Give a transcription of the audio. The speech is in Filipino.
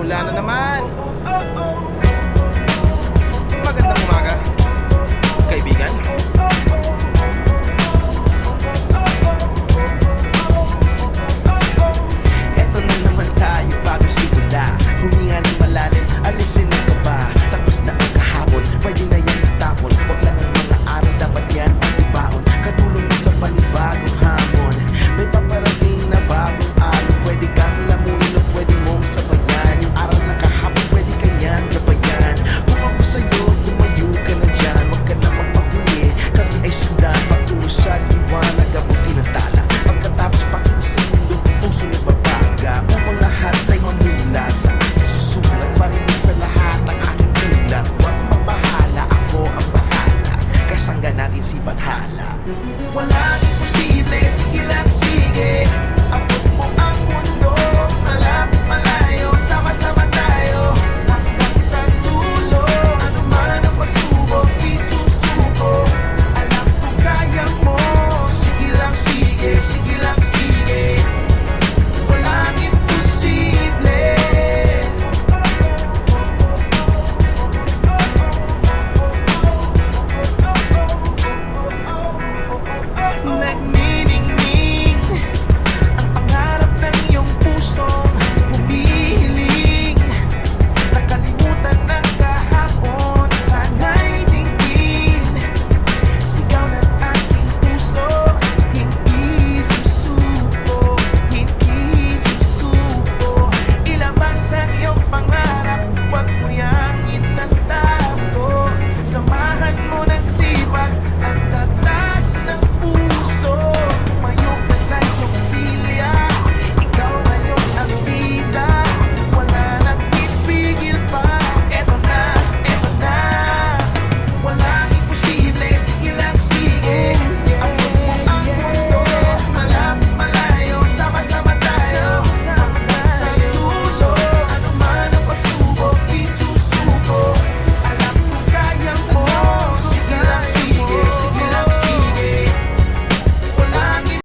Simula na naman. Magandang umaga, kaibigan. Eto na naman tayo bago simula. Huminga ng malalim, alisin ang kaba. Tapos na ang kahapon, pwede na yan itapon. Huwag lang ang mga araw, dapat yan ang ibaon. Katulong mo sa panibagong hamon. May paparating na bagong alon. Pwede kang lamunin o pwede mong sabayan. Yung araw na kahapon, pwede kanyang gabayan. Kung ako sa'yo, tumayo ka na dyan. Huwag ka na magpahuli, kami ay sundan. Pag-usad, iwanag, abuti ng tala. Pagkatapos pakita sa mundo, puso na babaga. Upang lahat ay mamulat sa aking susulat. Marinig sa lahat ang aking ulat. Huwag mabahala, ako ang bahala. Kasangga natin si Bathala. Walang imposible, sige lang sige.